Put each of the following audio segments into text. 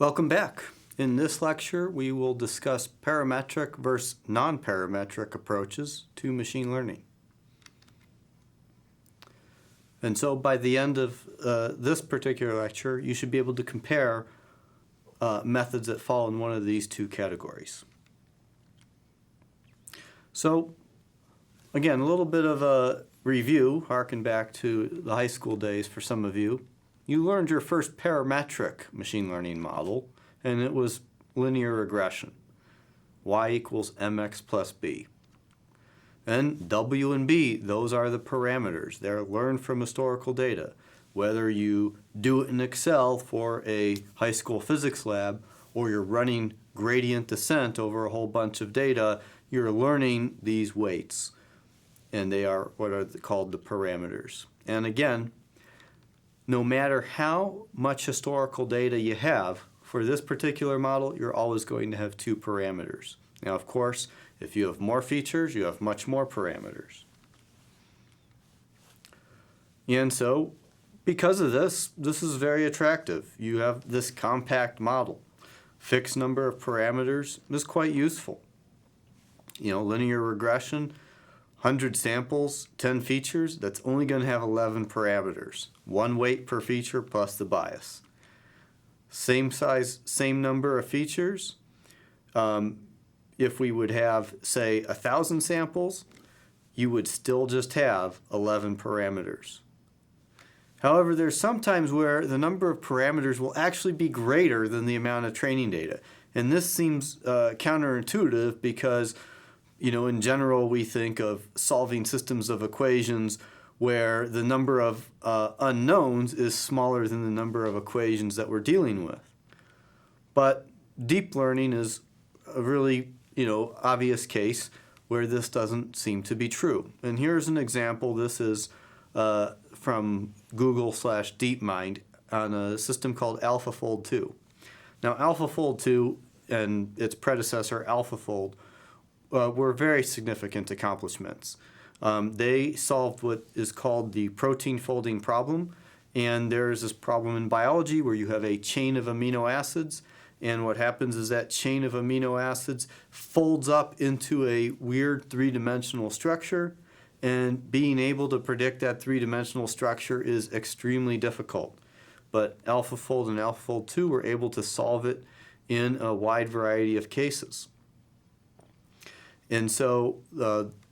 Welcome back. In this lecture, we will discuss parametric versus non-parametric approaches to machine learning. And so by the end of this particular lecture, you should be able to compare methods that fall in one of these two categories. So again, a little bit of a review, harken back to the high school days for some of you. You learned your first parametric machine learning model, and it was linear regression. Y equals mx plus b. And W and B, those are the parameters. They're learned from historical data. Whether you do it in Excel for a high school physics lab or you're running gradient descent over a whole bunch of data, you're learning these weights. And they are what are called the parameters. And again, no matter how much historical data you have, for this particular model, you're always going to have two parameters. Now, of course, if you have more features, you have much more parameters. And so, because of this, this is very attractive. You have this compact model. Fixed number of parameters is quite useful. You know, linear regression, 100 samples, 10 features, that's only going to have 11 parameters. One weight per feature plus the bias. Same size, same number of features. If we would have, say, 1,000 samples, you would still just have 11 parameters. However, there's sometimes where the number of parameters will actually be greater than the amount of training data. And this seems counterintuitive because, you know, in general, we think of solving systems of equations where the number of unknowns is smaller than the number of equations that we're dealing with. But deep learning is a really, obvious case where this doesn't seem to be true. And here's an example. This is from Google/DeepMind on a system called AlphaFold 2. Now, AlphaFold 2 and its predecessor, AlphaFold, were very significant accomplishments. They solved what is called the protein folding problem, and there's this problem in biology where you have a chain of amino acids, and what happens is that chain of amino acids folds up into a weird three-dimensional structure, and being able to predict that three-dimensional structure is extremely difficult. But AlphaFold and AlphaFold 2 were able to solve it in a wide variety of cases. And so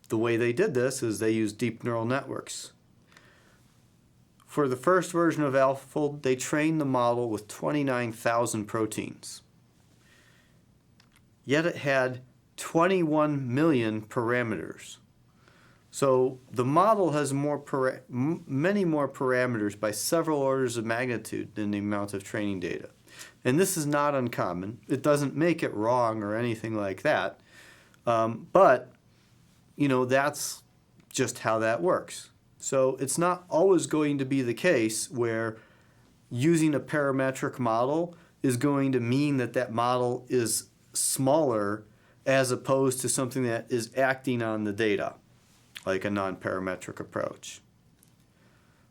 the way they did this is they used deep neural networks. For the first version of AlphaFold, they trained the model with 29,000 proteins. Yet it had 21 million parameters. So the model has many more parameters by several orders of magnitude than the amount of training data. And this is not uncommon. It doesn't make it wrong or anything like that. But that's just how that works. So it's not always going to be the case where using a parametric model is going to mean that that model is smaller as opposed to something that is acting on the data, like a non-parametric approach.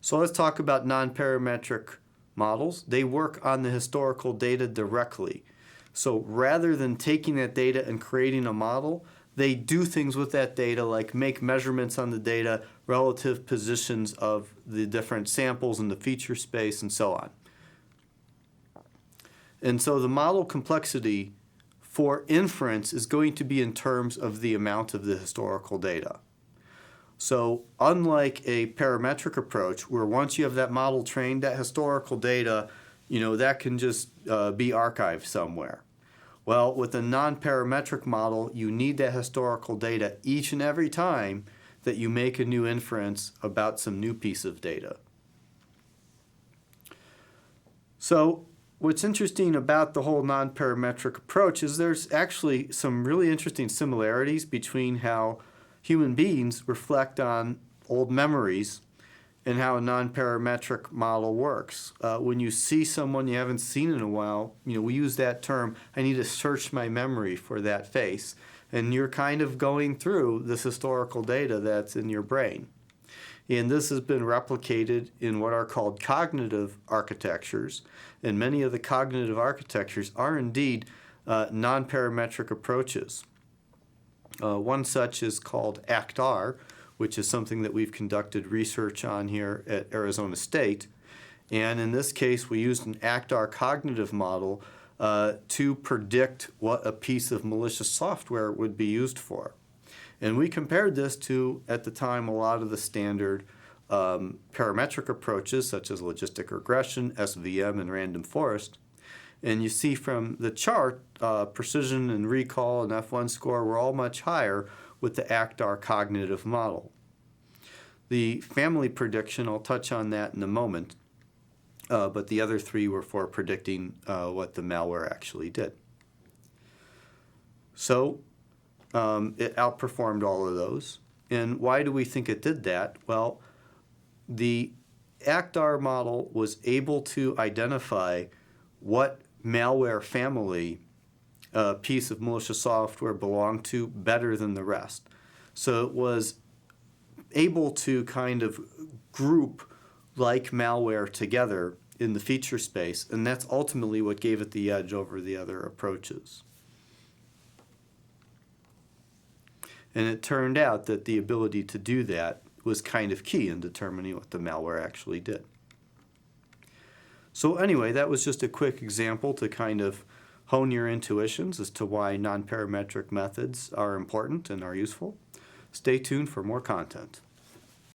So let's talk about non-parametric models. They work on the historical data directly. So rather than taking that data and creating a model, they do things with that data like make measurements on the data, relative positions of the different samples in the feature space, and so on. And so the model complexity for inference is going to be in terms of the amount of the historical data. So unlike a parametric approach where once you have that model trained, that historical data, that can just be archived somewhere. Well, with a non-parametric model, you need that historical data each and every time that you make a new inference about some new piece of data. So what's interesting about the whole non-parametric approach is there's actually some really interesting similarities between how human beings reflect on old memories and how a non-parametric model works. When you see someone you haven't seen in a while, we use that term, I need to search my memory for that face. And you're kind of going through this historical data that's in your brain. And this has been replicated in what are called cognitive architectures. And many of the cognitive architectures are indeed non-parametric approaches. One such is called ACT-R, which is something that we've conducted research on here at Arizona State. And in this case, we used an ACT-R cognitive model to predict what a piece of malicious software would be used for. And we compared this to, at the time, a lot of the standard parametric approaches, such as logistic regression, SVM, and random forest. And you see from the chart, precision and recall and F1 score were all much higher with the ACT-R cognitive model. The family prediction, I'll touch on that in a moment, but the other three were for predicting what the malware actually did. So it outperformed all of those. And why do we think it did that? Well, the ACT-R model was able to identify what malware family a piece of malicious software belonged to better than the rest. So it was able to kind of group like malware together in the feature space, and that's ultimately what gave it the edge over the other approaches. And it turned out that the ability to do that was kind of key in determining what the malware actually did. So anyway, that was just a quick example to kind of hone your intuitions as to why non-parametric methods are important and are useful. Stay tuned for more content.